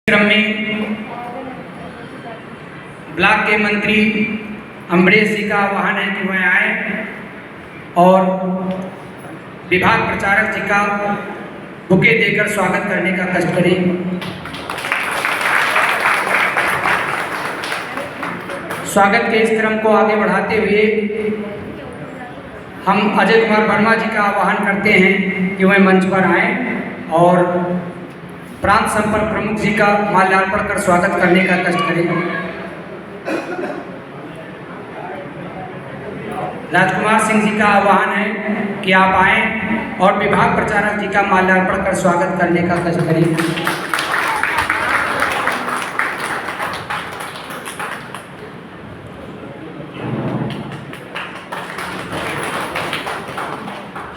क्रम में ब्लॉक के मंत्री अमरेश जी का आह्वान है कि वह आए और विभाग प्रचारक जी का बुके देकर स्वागत करने का कष्ट करें। स्वागत के इस क्रम को आगे बढ़ाते हुए हम अजय कुमार वर्मा जी का आह्वान करते हैं कि वह मंच पर आएं और प्रांत संपर्क प्रमुख जी का माल्यार्पण कर स्वागत करने का कष्ट करें। राजकुमार सिंह जी का आह्वान है कि आप आएं और विभाग प्रचारक जी का माल्यार्पण कर स्वागत करने का कष्ट करें।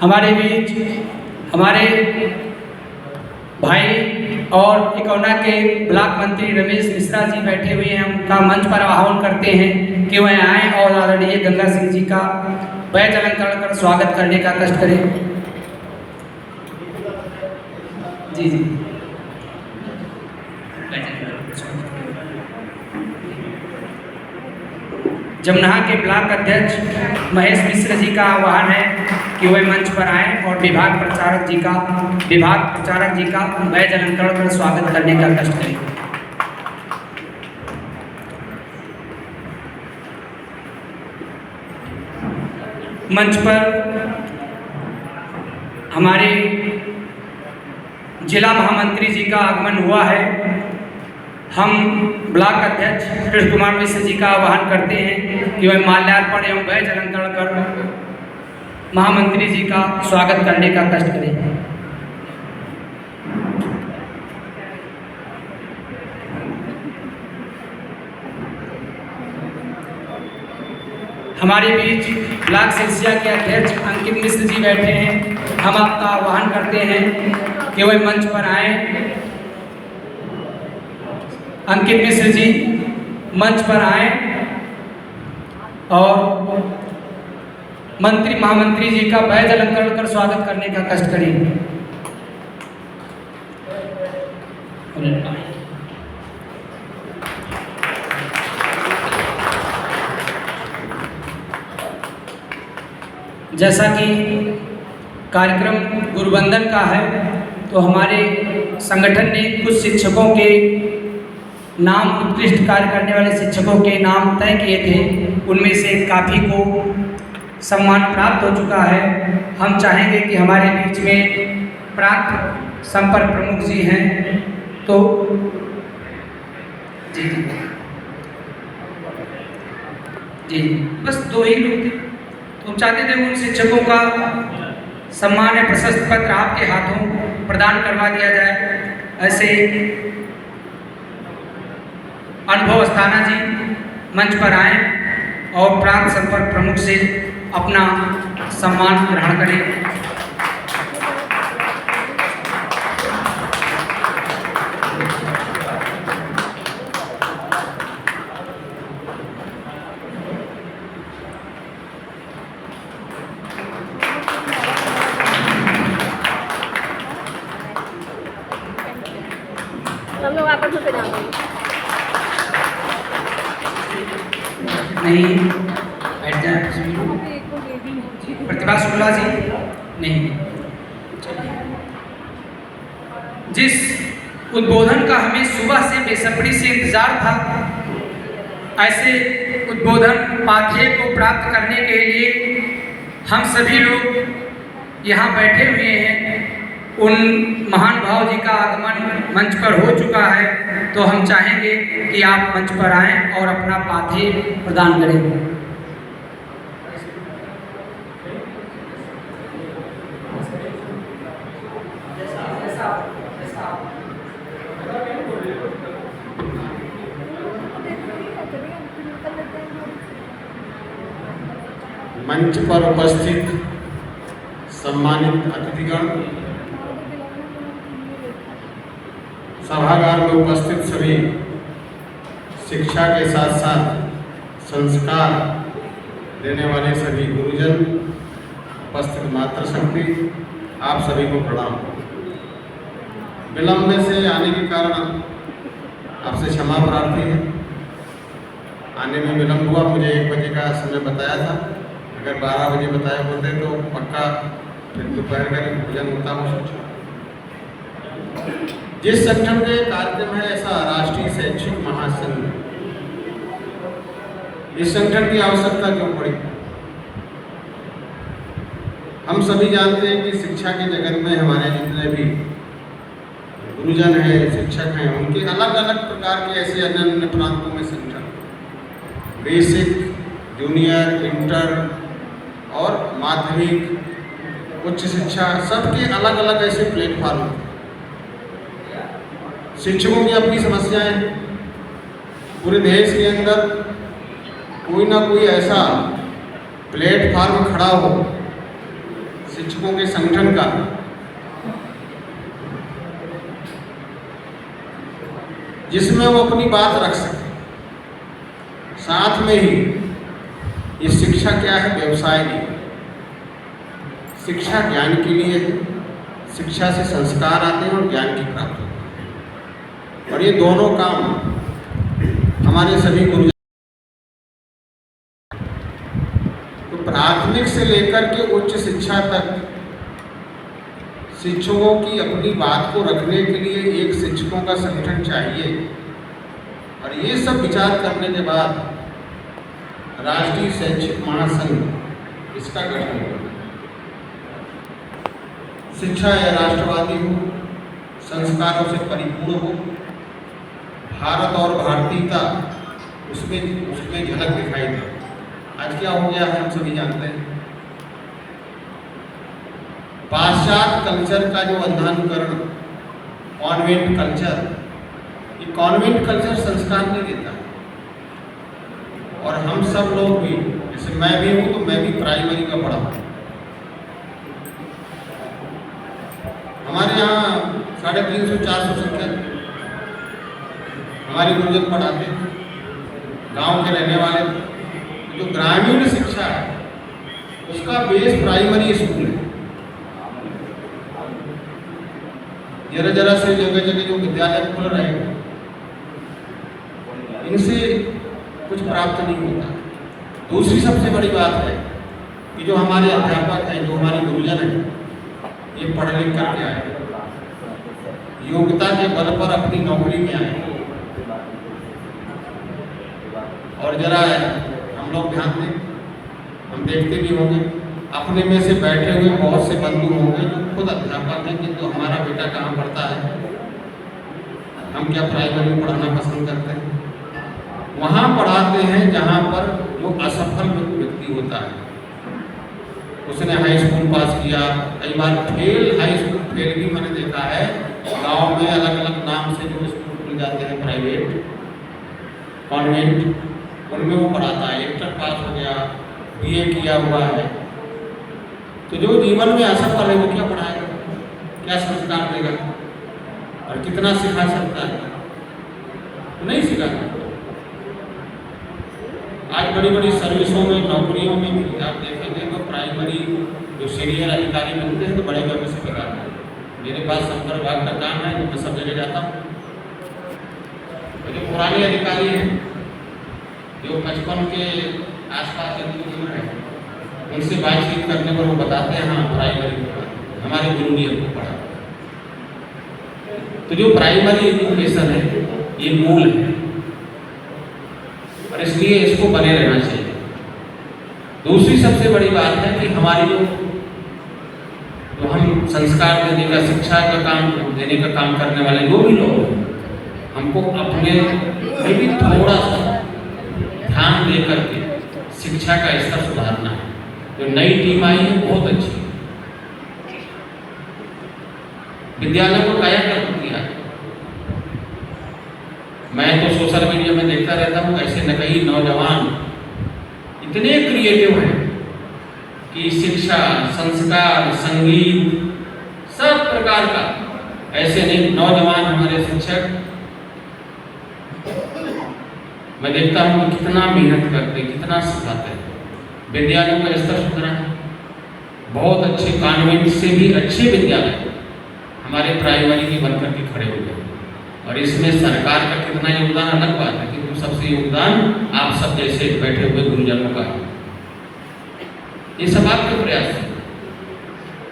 हमारे बीच हमारे भाई और इकौना के ब्लॉक मंत्री रमेश मिश्रा जी बैठे हुए हैं, उनका मंच पर आह्वान करते हैं कि वह आएं और आदरणीय गंगा सिंह जी का बैच अलंकरण कर स्वागत करने का कष्ट करें। जी जी जमुना के ब्लॉक अध्यक्ष महेश मिश्र जी का आह्वान है कि वह मंच पर आएं और विभाग प्रचारक जी का बैच अलंकरण कर स्वागत करने का कष्ट करें। मंच पर हमारे जिला महामंत्री जी का आगमन हुआ है। हम ब्लॉक अध्यक्ष कृष्ण कुमार मिश्र जी का आह्वान करते हैं कि वह माल्यार्पण एवं बैच अलंकरण कर महामंत्री जी का स्वागत करने का कष्ट करें। हमारे बीच ब्लॉक सिरसिया के अध्यक्ष अंकित मिश्र जी बैठे हैं। हम आपका आह्वान करते हैं कि वह मंच पर आएं। अंकित मिश्र जी मंच पर आएं और मंत्री महामंत्री जी का बैच अलंकरण कर स्वागत करने का कष्ट करें। जैसा कि कार्यक्रम गुरुवंदन का है, तो हमारे संगठन ने कुछ शिक्षकों के नाम, उत्कृष्ट कार्य करने वाले शिक्षकों के नाम तय किए थे। उनमें से काफ़ी को सम्मान प्राप्त हो चुका है। हम चाहेंगे कि हमारे बीच में प्रांत संपर्क प्रमुख जी हैं, तो जी जी बस दो ही लोग थे, तो चाहते थे उन शिक्षकों का सम्मान है प्रशस्ति पत्र आपके हाथों प्रदान करवा दिया जाए। ऐसे अनुभव अस्थाना जी मंच पर आए और प्रांत संपर्क प्रमुख से अपना सम्मान ग्रहण करें। हम लोग आपस में जाएंगे नहीं बैठ जाए। प्रतिभा शुक्ला जी नहीं। जिस उद्बोधन का हमें सुबह से बेसब्री से इंतजार था, ऐसे उद्बोधन पाथेय को प्राप्त करने के लिए हम सभी लोग यहाँ बैठे हुए हैं। उन महान भाव जी का आगमन मंच पर हो चुका है, तो हम चाहेंगे कि आप मंच पर आएं और अपना पाथेय प्रदान करें। मंच पर उपस्थित सम्मानित अतिथिगण, सभागार में उपस्थित सभी शिक्षा के साथ साथ संस्कार देने वाले सभी गुरुजन, उपस्थित मातृशक्ति, आप सभी को प्रणाम। विलंब से आने के कारण आपसे क्षमा प्रार्थी है, आने में विलम्ब हुआ। मुझे 1 बजे का समय बताया था, अगर 12 बजे बताया होते तो पक्का फिर दोपहर का भोजन होता हो सोचा। जिस संगठन के कार्यक्रम है ऐसा राष्ट्रीय शैक्षिक महासंघ, इस संगठन की आवश्यकता क्यों पड़ी? हम सभी जानते हैं कि शिक्षा के जगत में हमारे जितने भी गुरुजन हैं, शिक्षक हैं, उनके अलग अलग प्रकार के ऐसे अन्य अन्य प्रांतों में संगठन, बेसिक, जूनियर, इंटर और माध्यमिक, उच्च शिक्षा, सबके अलग अलग ऐसे प्लेटफॉर्म हैं। शिक्षकों की अपनी समस्याएं, पूरे देश के अंदर कोई ना कोई ऐसा प्लेटफॉर्म खड़ा हो शिक्षकों के संगठन का, जिसमें वो अपनी बात रख सके। साथ में ही ये शिक्षा क्या है? व्यवसाय नहीं। शिक्षा ज्ञान के लिए है, शिक्षा से संस्कार आते हैं और ज्ञान की प्राप्ति होती है, और ये दोनों काम हमारे सभी गुरुजन, तो प्राथमिक से लेकर के उच्च शिक्षा तक शिक्षकों की अपनी बात को रखने के लिए एक शिक्षकों का संगठन चाहिए। और ये सब विचार करने के बाद राष्ट्रीय शैक्षिक महासंघ इसका गठन हुआ। शिक्षा या राष्ट्रवादी हो, संस्कारों से परिपूर्ण हो, भारत और भारतीयता उसमें झलक दिखाई दे। आज क्या हो गया है हम सभी जानते हैं। पाश्चात्य कल्चर का जो अंधानुकरण, कॉन्वेंट कल्चर, ये कॉन्वेंट कल्चर संस्कार नहीं देता। और हम सब लोग भी, जैसे मैं भी हूँ तो मैं भी प्राइमरी का पढ़ा हूँ। हमारे यहाँ 350-400 संख्या हमारे गुरुजन पढ़ाते हैं, गांव के रहने वाले। जो ग्रामीण शिक्षा है उसका बेस प्राइमरी स्कूल है। जरा जरा से जगह जगह जो विद्यालय खुल रहे हैं, इनसे कुछ प्राप्त नहीं होता। दूसरी सबसे बड़ी बात है कि जो हमारे अध्यापक हैं, जो हमारे गुरुजन हैं, ये पढ़ लिख करके आए, योग्यता के बल पर अपनी नौकरी में आए। और जरा हम लोग ध्यान दें, हम देखते भी होंगे, अपने में से बैठे हुए बहुत से बंधु होंगे जो खुद अध्यापक हैं, किंतु हमारा बेटा कहाँ पढ़ता है, हम क्या प्राइमरी में पढ़ाना पसंद करते हैं? वहाँ पढ़ाते हैं जहाँ पर जो असफल व्यक्ति होता है, उसने हाई स्कूल पास किया, कई बार फेल, हाई स्कूल फेल भी मैंने देखा है। गांव में अलग अलग नाम से जो स्कूल खुल जाते हैं, प्राइवेट, कॉन्वेंट, उनमें वो पढ़ाता है। इंटर पास हो गया, बीए किया हुआ है, तो जो जीवन में असफल है वो क्या पढ़ाएगा, क्या संस्कार देगा, और कितना सिखा सकता है? तो नहीं सिखाता। आज बड़ी बड़ी सर्विसों में, नौकरियों में भी आप देखेंगे तो प्राइमरी जो सीनियर अधिकारी मिलते हैं तो बड़े गर्व से बताते हैं। मेरे पास संपर्क विभाग का काम है, तो मैं सब जगह जाता हूँ। तो जो पुराने अधिकारी हैं, जो 55 के आसपास जितनी उम्र है, उनसे बातचीत करने पर वो बताते हैं हाँ प्राइमरी हमारे गुरु ने हमको पढ़ा। तो जो प्राइमरी एजुकेशन है ये मूल है, और इसलिए इसको बने रहना चाहिए। दूसरी सबसे बड़ी बात है कि हमारी जो हम संस्कार देने का, शिक्षा का काम देने का काम करने वाले जो भी लोग हैं, हमको अपने में भी थोड़ा सा ध्यान दे करके शिक्षा का स्तर सुधारना है। जो नई टीम आई है बहुत अच्छी, विद्यालय को कायाकल्प किया है। मैं तो सोशल मीडिया में देखता रहता हूँ, ऐसे न कई नौजवान इतने क्रिएटिव हैं कि शिक्षा, संस्कार, संगीत, सब प्रकार का ऐसे नौजवान हमारे शिक्षक, मैं देखता हूँ कि कितना मेहनत करते, कितना सिखाते हैं। विद्यालयों का स्तर सुधरा है, बहुत अच्छे कॉन्वेंट से भी अच्छे विद्यालय हमारे प्राइमरी के बनकर के खड़े हो गए। और इसमें सरकार का कितना योगदान अलग बात है, क्योंकि सबसे योगदान आप सब जैसे बैठे हुए गुरुजनों का है। ये सब आपके प्रयास है।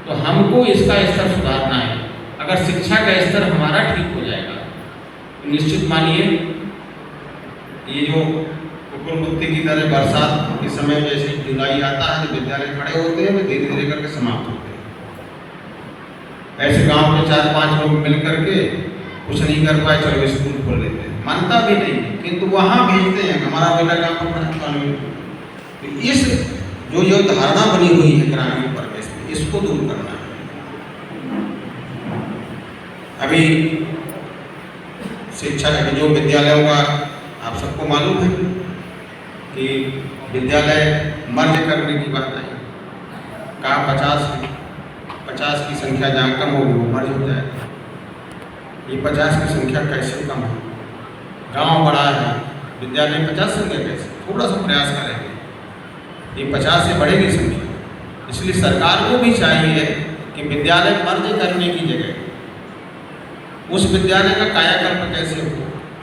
तो हमको इसका स्तर सुधारना है। अगर शिक्षा का स्तर हमारा ठीक हो जाएगा तो निश्चित मानिए ये जो कुकुरमुत्ती की तरह बरसात के समय जैसे जुलाई आता है तो विद्यालय खड़े होते हैं, वे धीरे धीरे करके समाप्त होते हैं। ऐसे गांव के 4-5 लोग मिल करके कुछ नहीं कर पाए, चलो स्कूल खोल लेते हैं, मानता भी नहीं है, किंतु वहाँ भेजते हैं हमारा बेटा गाँव में पढ़ा। तो इस जो धारणा बनी हुई है ग्रामीण परिवेश में, इसको दूर करना है। अभी शिक्षा जो विद्यालयों का आप सबको मालूम है कि विद्यालय मर्ज करने की बात आई, कहा 50 की संख्या जहाँ कम होगी वो मर्ज हो जाएगा। ये 50 की संख्या कैसे कम है? गांव बड़ा है, विद्यालय 50 संख्या कैसे? थोड़ा सा प्रयास करेंगे, ये 50 से बढ़ेगी संख्या। इसलिए सरकार को भी चाहिए कि विद्यालय मर्ज करने की जगह उस विद्यालय का कायाकल्प कैसे हो,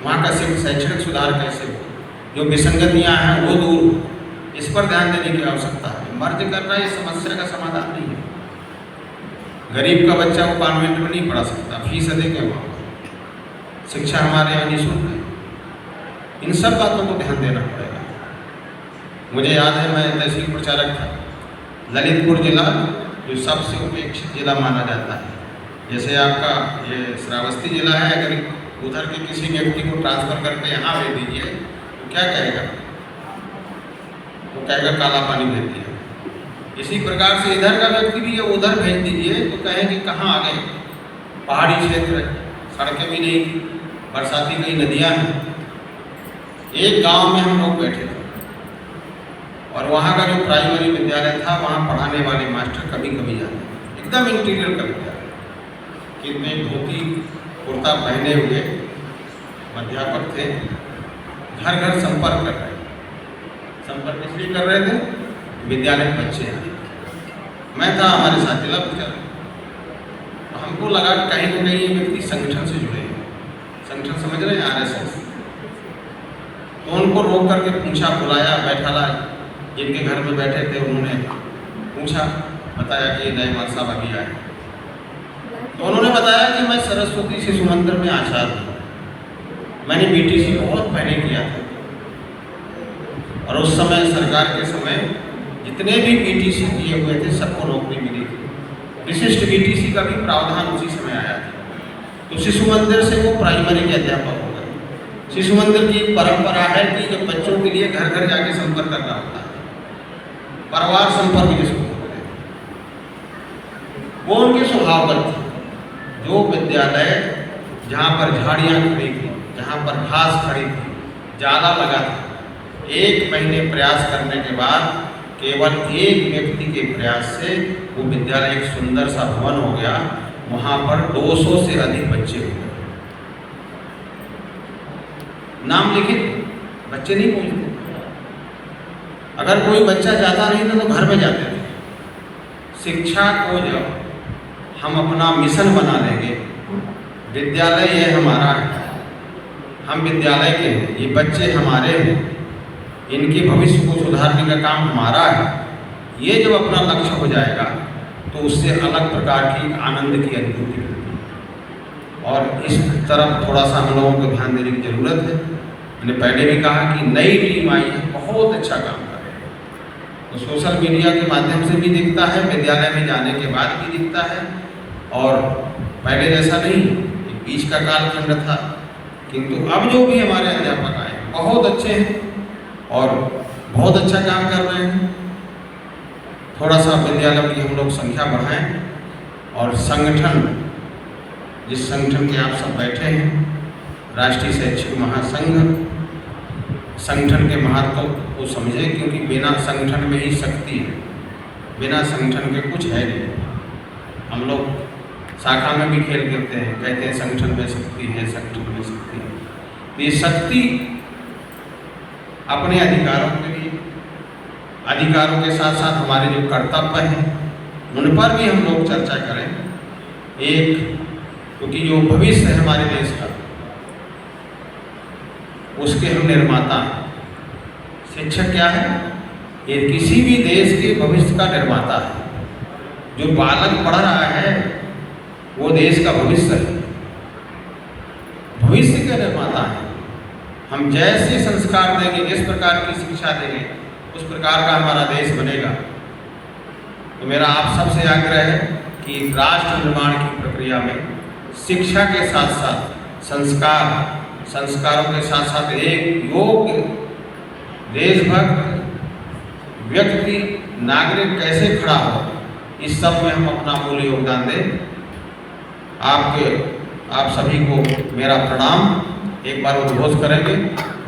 वहाँ का शैक्षणिक सुधार कैसे हो, जो विसंगतियाँ हैं वो दूर हो, इस पर ध्यान देने की आवश्यकता है। मर्ज करना ये समस्या का समाधान नहीं है। गरीब का बच्चा वो कॉन्वेंट में नहीं पढ़ा सकता, फीस अधिक है, वहाँ शिक्षा हमारे यहाँ निःशुल्क है। इन सब बातों को ध्यान देना पड़ेगा। मुझे याद है मैं तहसील प्रचारक था, ललितपुर जिला जो सबसे उपेक्षित जिला माना जाता है। जैसे आपका ये श्रावस्ती जिला है, अगर उधर के किसी व्यक्ति को ट्रांसफ़र करके यहाँ भेज दीजिए तो क्या कहेगा? वो कहेगा काला पानी भेज दिया। इसी प्रकार से इधर का व्यक्ति भी उधर भेज दीजिए तो कहेंगे कहाँ आ गए, पहाड़ी क्षेत्र है, सड़कें भी नहीं थी, बरसाती कई नदियाँ हैं। एक गांव में हम लोग बैठे थे और वहाँ का जो प्राइमरी विद्यालय था, वहाँ पढ़ाने वाले मास्टर कभी कभी जाते, एकदम इंटीरियर का विद्यालय, कितने धोती कुर्ता पहने हुए अध्यापक थे, घर घर संपर्क कर रहे थे। संपर्क इसलिए कर रहे थे विद्यालय में बच्चे आए। मैं था, हमारे साथ जिला प्रचारक, हमको लगा कहीं ना कहीं ये व्यक्ति संगठन से जुड़े हैं, संगठन समझ रहे हैं, RSS। तो उनको रोक करके पूछा, बुलाया, बैठाला, जिनके घर में बैठे थे उन्होंने पूछा, बताया कि नए माल साहब अभी आए। तो उन्होंने बताया कि मैं सरस्वती शिशु मंदिर में आचार्य हूँ, मैंने BTC बहुत पहले किया था और उस समय सरकार के समय जितने भी BTC किए हुए थे सबको नौकरी मिली थी। विशिष्ट BTC का भी प्रावधान उसी समय आया था। तो शिशु मंदिर से वो प्राइमरी के अध्यापक हो गए। शिशु मंदिर की परंपरा है कि जब बच्चों के लिए घर घर जाके संपर्क करना होता है, परिवार संपर्क जिसको बोलते हैं, वो उनके स्वभावगत थे। जो विद्यालय जहाँ पर झाड़ियाँ खड़ी थी, जहाँ पर घास खड़ी थी, जाला लगा था, 1 महीने प्रयास करने के बाद केवल एक व्यक्ति के प्रयास से वो विद्यालय एक सुंदर सा भवन हो गया। वहाँ पर 200 से अधिक बच्चे हो गए। नाम लिखित बच्चे नहीं पहुँचते, अगर कोई बच्चा जाता नहीं था तो घर में जाते थे। शिक्षा को जब हम अपना मिशन बना लेंगे, विद्यालय ये हमारा है, हम विद्यालय के हैं, ये बच्चे हमारे हैं, इनके भविष्य को सुधारने का काम हमारा है, ये जब अपना लक्ष्य हो जाएगा तो उससे अलग प्रकार की आनंद की अनुभूति होगी। और इस तरफ थोड़ा सा हम लोगों को ध्यान देने की ज़रूरत है। मैंने पहले भी कहा कि नई टीम आई है, बहुत अच्छा काम कर रही है, तो सोशल मीडिया के माध्यम से भी दिखता है, विद्यालय में जाने के बाद भी दिखता है। और पहले जैसा नहीं, एक बीच का कालखंड था, किंतु अब जो भी हमारे अध्यापक आए बहुत अच्छे हैं और बहुत अच्छा काम कर रहे हैं। थोड़ा सा विद्यालय की हम लोग संख्या बढ़ाएं और संगठन, जिस संगठन के आप सब बैठे हैं, राष्ट्रीय शैक्षिक महासंघ, संगठन के महत्व को समझें, क्योंकि बिना संगठन में ही शक्ति है, बिना संगठन के कुछ है नहीं। हम लोग शाखा में भी खेल करते हैं, कहते हैं संगठन में शक्ति है, संगठन में शक्ति है। तो ये शक्ति अपने अधिकारों के लिए, अधिकारों के साथ साथ हमारे जो कर्तव्य हैं उन पर भी हम लोग चर्चा करें। एक, क्योंकि जो भविष्य है हमारे देश का, उसके हम निर्माता हैं। शिक्षक क्या है? ये किसी भी देश के भविष्य का निर्माता है। जो बालक पढ़ रहा है वो देश का भविष्य है, भविष्य के निर्माता है। हम जैसे संस्कार देंगे, जिस प्रकार की शिक्षा देंगे, उस प्रकार का हमारा देश बनेगा। तो मेरा आप सबसे आग्रह है कि राष्ट्र निर्माण की प्रक्रिया में शिक्षा के साथ साथ संस्कारों के साथ साथ एक योग्य देशभक्त व्यक्ति, नागरिक कैसे खड़ा हो, इस सब में हम अपना मूल्य योगदान दें। आप सभी को मेरा प्रणाम। एक बार उद्घोष करेंगे,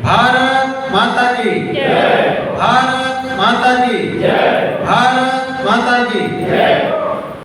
भारत माता की जय, भारत माता की जय, भारत माता की जय।